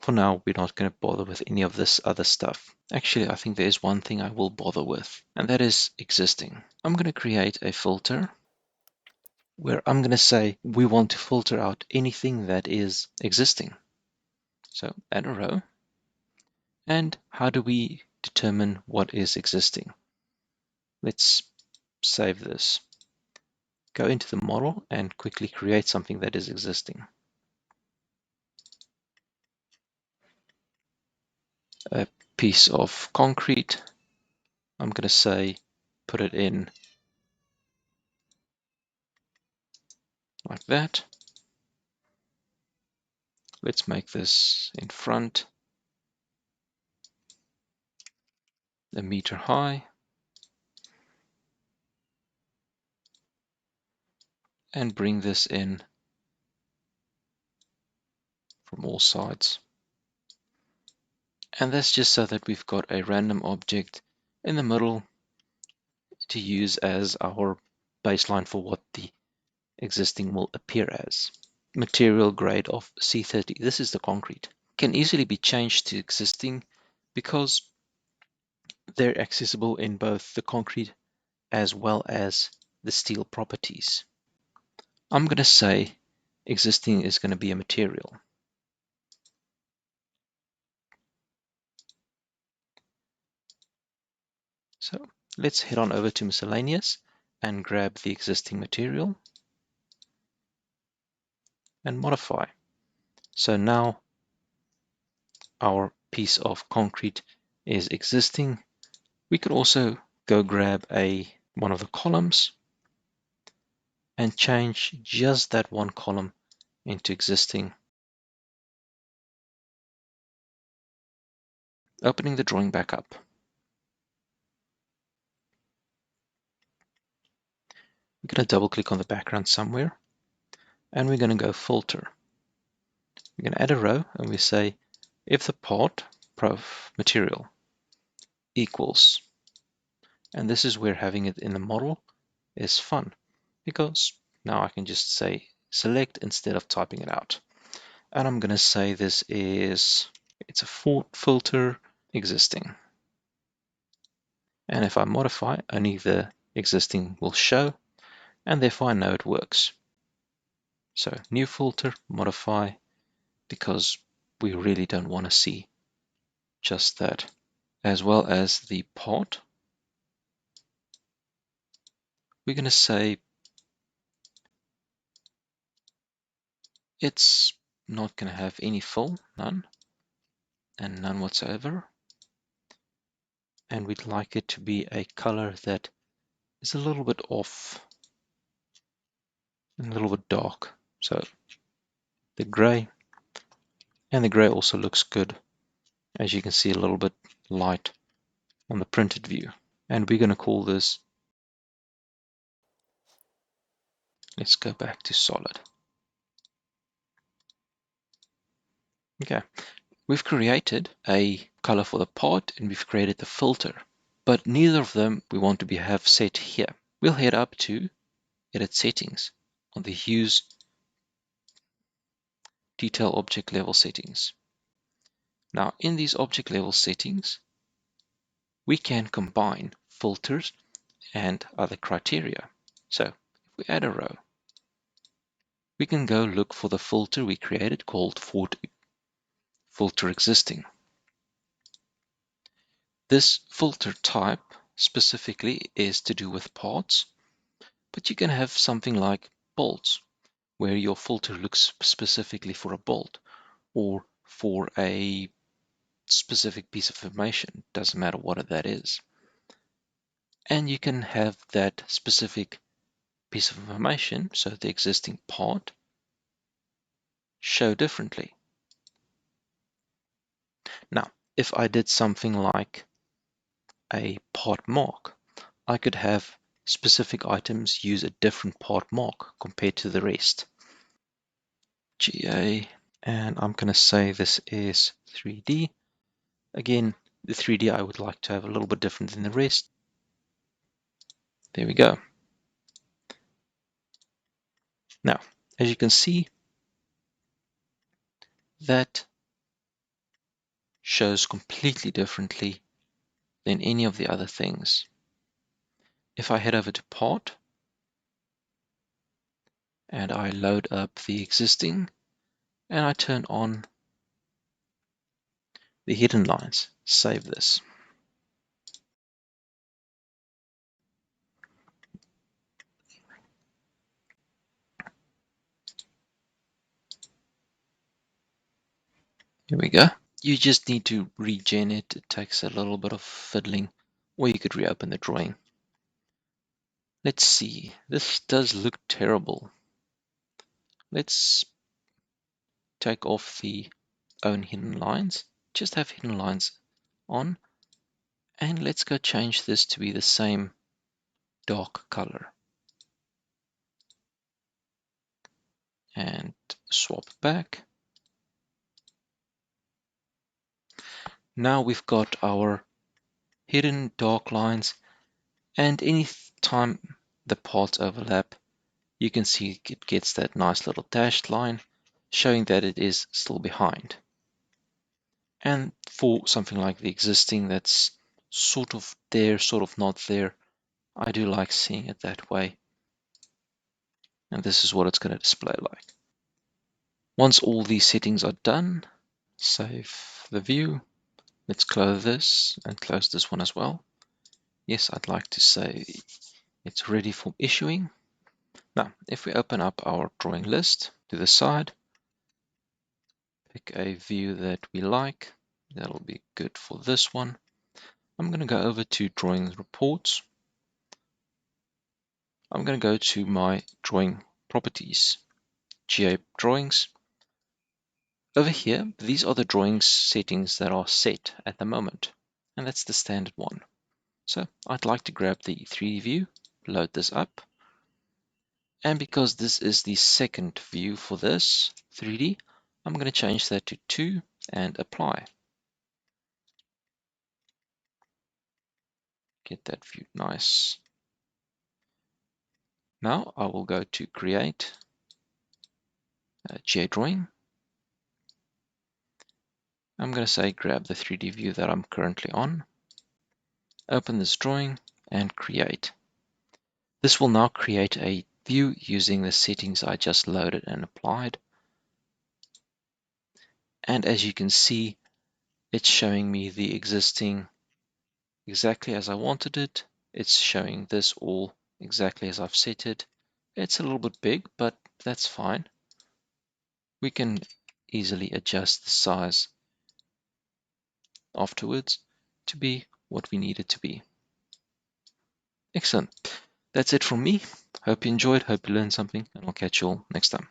for now, we're not going to bother with any of this other stuff. Actually, I think there's one thing I will bother with, and that is existing. I'm going to create a filter where I'm going to say we want to filter out anything that is existing. So add a row. And how do we determine what is existing? Let's save this. Go into the model and quickly create something that is existing. A piece of concrete. I'm going to say put it in like that. Let's make this in front 1 meter high. And bring this in from all sides. And that's just so that we've got a random object in the middle to use as our baseline for what the existing will appear as. Material grade of C30. This is the concrete. Can easily be changed to existing because they're accessible in both the concrete as well as the steel properties. I'm going to say existing is going to be a material. So let's head on over to miscellaneous and grab the existing material and modify. So now our piece of concrete is existing. We could also go grab one of the columns and change just that one column into existing. Opening the drawing back up. We're going to double click on the background somewhere and we're going to go filter. We're going to add a row and we say if the part material equals, and this is where having it in the model is fun because now I can just say select instead of typing it out. And I'm going to say it's a filter existing. And if I modify, only the existing will show, and therefore I know it works. So new filter, modify, because we really don't want to see just that. As well as the part, we're going to say it's not going to have any fill, none, and none whatsoever. And we'd like it to be a color that is a little bit off, a little bit dark. So the gray, and the gray also looks good. As you can see, a little bit light on the printed view. And we're going to call this, let's go back to solid. Okay, we've created a color for the part and we've created the filter, but neither of them we want to have set here. We'll head up to edit settings on the hues detail object level settings. Now in these object level settings, we can combine filters and other criteria. So if we add a row, we can go look for the filter we created called filter existing. This filter type specifically is to do with parts, but you can have something like bolts, where your filter looks specifically for a bolt or for a specific piece of information. Doesn't matter what that is. And you can have that specific piece of information, so the existing part, show differently. Now, if I did something like a part mark, I could have specific items use a different part mark compared to the rest. GA, and I'm going to say this is 3D. Again, the 3D I would like to have a little bit different than the rest. There we go. Now, as you can see, that shows completely differently than any of the other things. If I head over to part and I load up the existing and I turn on the hidden lines, save this. Here we go. You just need to regen it. It takes a little bit of fiddling, or you could reopen the drawing. Let's see. This does look terrible. Let's take off the own hidden lines. Just have hidden lines on. And let's go change this to be the same dark color. And swap back. Now we've got our hidden dark lines, and any time the parts overlap, you can see it gets that nice little dashed line showing that it is still behind. And for something like the existing that's sort of there, sort of not there, I do like seeing it that way. And this is what it's going to display like. Once all these settings are done, save the view. Let's close this and close this one as well. Yes, I'd like to say it's ready for issuing. Now, if we open up our drawing list to the side, pick a view that we like, that'll be good for this one. I'm going to go over to drawing reports. I'm going to go to my drawing properties, GA drawings. Over here, these are the drawings settings that are set at the moment, and that's the standard one. So I'd like to grab the 3D view, load this up, and because this is the second view for this 3D, I'm going to change that to 2 and apply. Get that view nice. Now I will go to create a GA drawing. I'm going to say grab the 3D view that I'm currently on, open this drawing and create. This will now create a view using the settings I just loaded and applied. And as you can see, it's showing me the existing exactly as I wanted it. It's showing this all exactly as I've set it. It's a little bit big, but that's fine. We can easily adjust the size afterwards to be what we need it to be. Excellent. That's it from me. Hope you enjoyed, hope you learned something, and I'll catch you all next time.